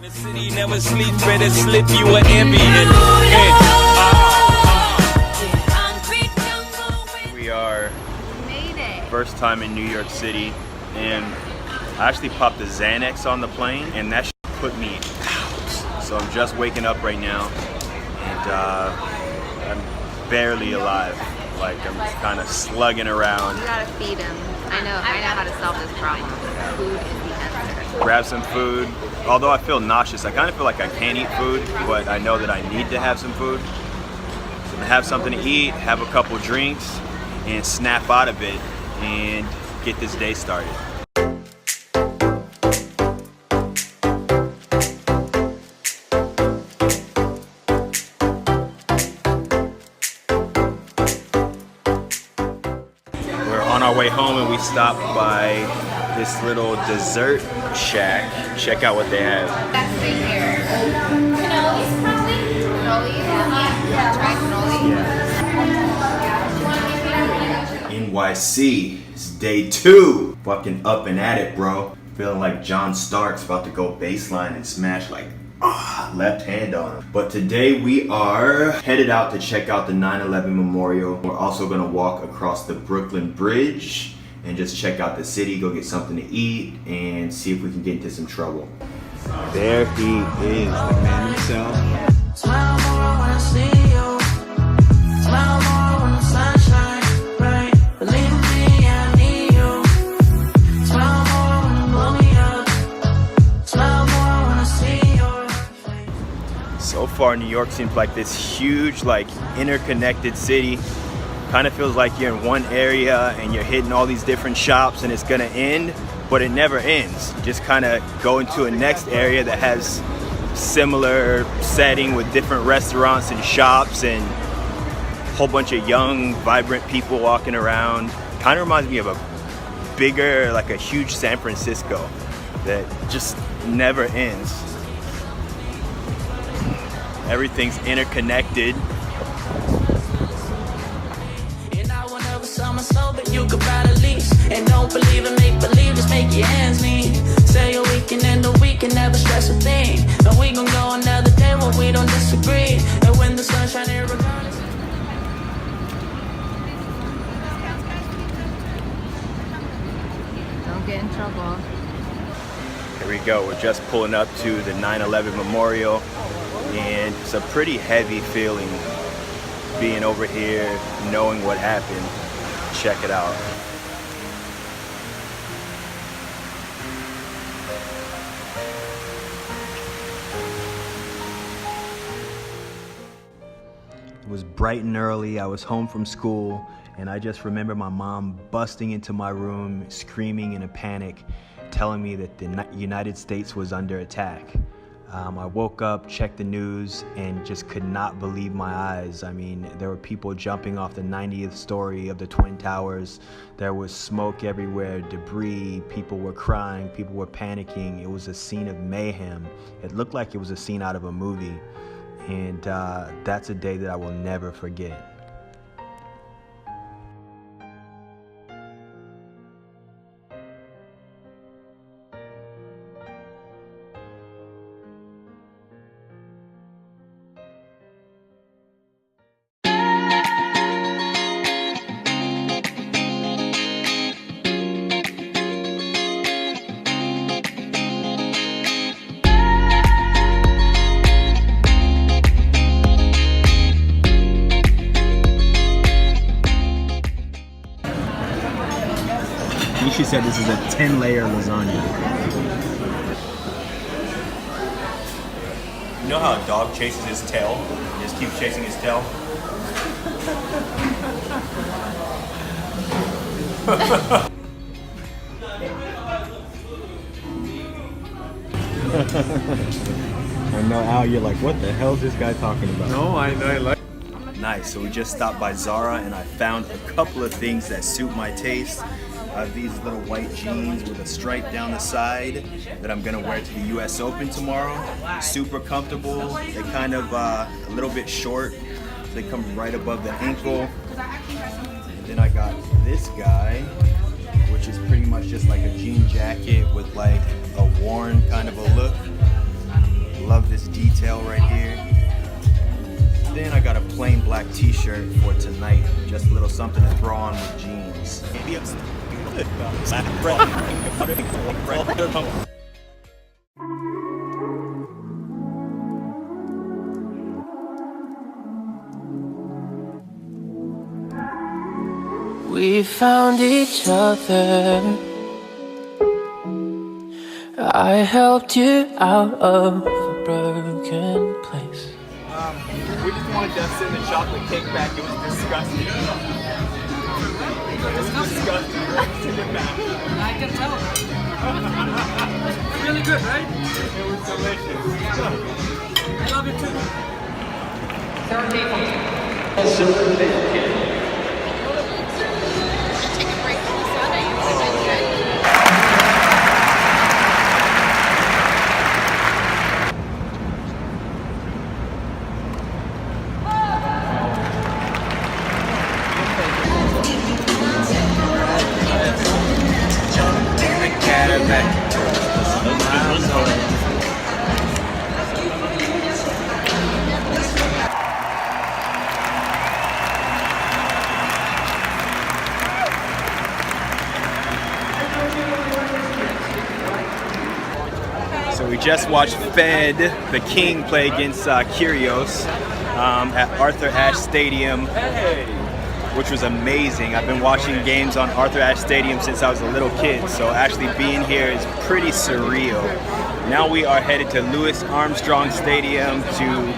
The city never sleeps, better slip you an ambient. We are first time in New York City, and I actually popped the Xanax on the plane, and that put me out. So I'm just waking up right now, and I'm barely alive. Like I'm kind of slugging around. You gotta feed him. I know how to solve this problem. Food is the answer. Grab some food. Although I feel nauseous, I kind of feel like I can't eat food, but I know that I need to have some food. So have something to eat, have a couple drinks, and snap out of it and get this day started. We're on our way home and we stopped by this little dessert shack. Check out what they have. That's right here. Cannolis, probably? Cannolis? Yeah. Try cannolis. NYC, it's day 2. Fucking up and at it, bro. Feeling like John Stark's about to go baseline and smash like left hand on him. But today we are headed out to check out the 9/11 memorial. We're also gonna walk across the Brooklyn Bridge and just check out the city, go get something to eat, and see if we can get into some trouble. There he is, the man himself. Smile more when I see you. Smile more when the sunshine bright. Believe me, I need you. Smile more when you blow me up. Smile more when I see your face. So far, New York seems like this huge, like interconnected city. Kind of feels like you're in one area and you're hitting all these different shops and it's gonna end, but it never ends. You just kind of go into a next area that has similar setting with different restaurants and shops and a whole bunch of young, vibrant people walking around. Kind of reminds me of a bigger, like a huge San Francisco that just never ends. Everything's interconnected. So, but you could ride a leash and don't believe in make believe, just make your hands mean. Say a weekend and a week and never stress a thing. And we gon' go another day when we don't disagree. And when the sun shines here regardless. Don't get in trouble. Here we go, we're just pulling up to the 9/11 memorial, and it's a pretty heavy feeling being over here, knowing what happened. Check it out. It was bright and early. I was home from school, and I just remember my mom busting into my room, screaming in a panic, telling me that the United States was under attack. I woke up, checked the news, and just could not believe my eyes. I mean, there were people jumping off the 90th story of the Twin Towers. There was smoke everywhere, debris, people were crying, people were panicking. It was a scene of mayhem. It looked like it was a scene out of a movie. And that's a day that I will never forget. She said this is a 10-layer lasagna. You know how a dog chases his tail? He just keeps chasing his tail? I know, Al, you're like, what the hell is this guy talking about? No, I like. Nice, so we just stopped by Zara and I found a couple of things that suit my taste. These little white jeans with a stripe down the side that I'm gonna wear to the US Open tomorrow. Super comfortable. They kind of a little bit short. They come right above the ankle. And then I got this guy, which is pretty much just like a jean jacket with like a worn kind of a look. detail right here. Then I got a plain black t-shirt for tonight. Just a little something to throw on with jeans. We found each other. I helped you out of a broken place. We just wanted to send the chocolate cake back. It was disgusting. It was disgusting. Send it back. I can tell. Really good, right? It was delicious. I love it too. Take a break from the soda. You want to drink? So we just watched Fed, the King, play against Kyrgios at Arthur Ashe Stadium, which was amazing. I've been watching games on Arthur Ashe Stadium since I was a little kid, so actually being here is pretty surreal. Now we are headed to Louis Armstrong Stadium to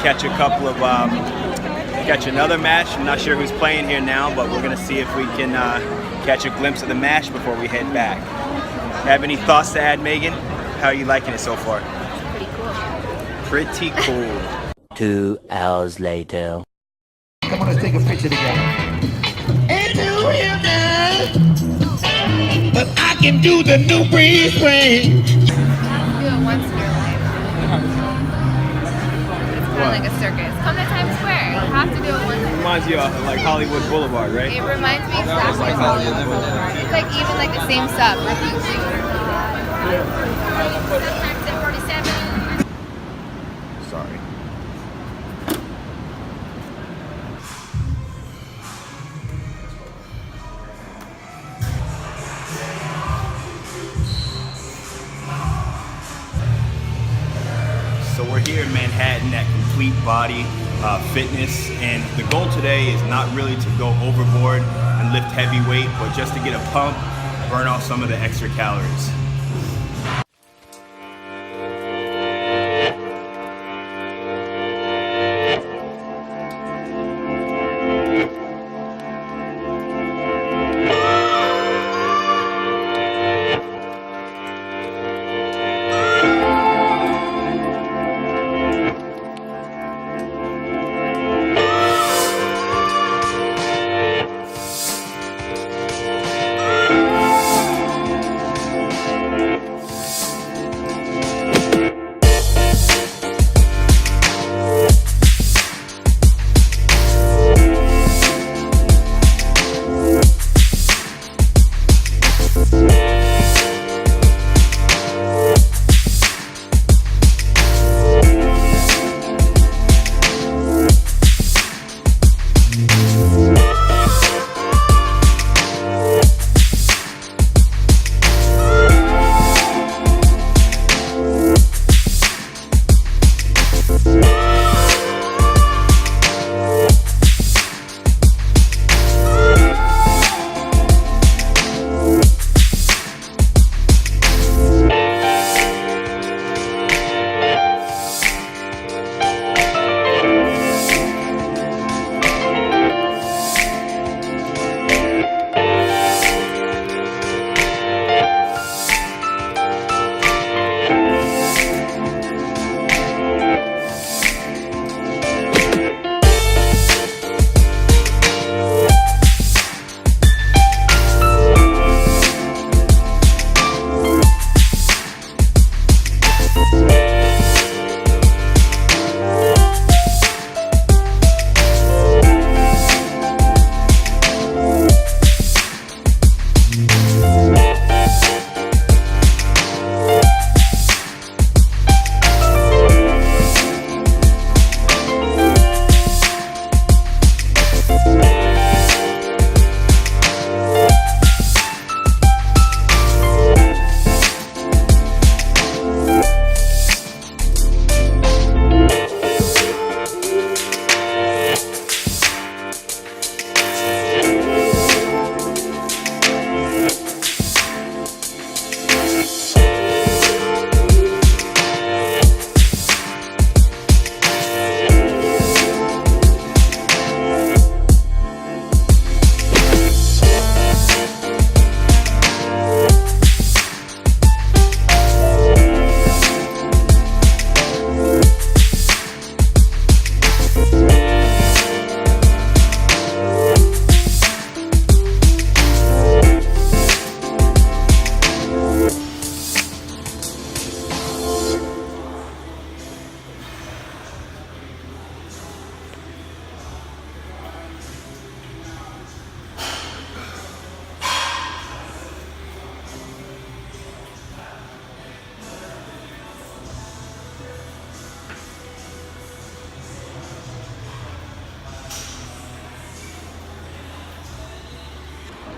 catch a couple of catch another match. I'm not sure who's playing here now, but we're gonna see if we can catch a glimpse of the match before we head back. Have any thoughts to add, Megan? How are you liking it so far? Pretty cool. Pretty cool. 2 hours later. Come on, let's take a picture together. Ain't new here now, but I can do the new breeze spring. You have to do it once in your life. It's kind of like a circus. Come to Times Square. You have to do it once. Reminds you of like Hollywood Boulevard, right? It reminds me exactly of Hollywood Boulevard. It's like even like the same stuff. Like you sometimes at 47. Sorry. So we're here in Manhattan at Complete Body Fitness, and the goal today is not really to go overboard and lift heavy weight, but just to get a pump, burn off some of the extra calories.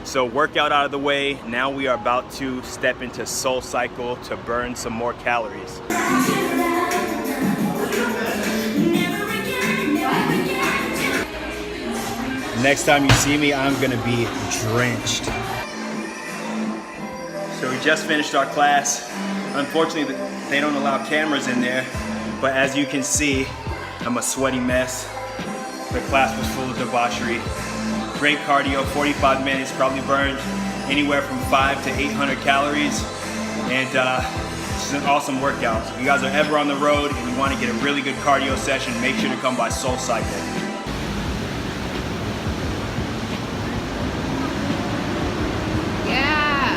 So workout out of the way, now we are about to step into Soul Cycle to burn some more calories. Next time you see me, I'm gonna be drenched. So we just finished our class. Unfortunately, they don't allow cameras in there, but as you can see, I'm a sweaty mess. The class was full of debauchery. Great cardio, 45 minutes, probably burned anywhere from 500 to 800 calories. And this is an awesome workout. So if you guys are ever on the road and you want to get a really good cardio session, make sure to come by Soul Cycle. Yeah.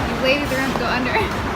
These ladies are gonna go under.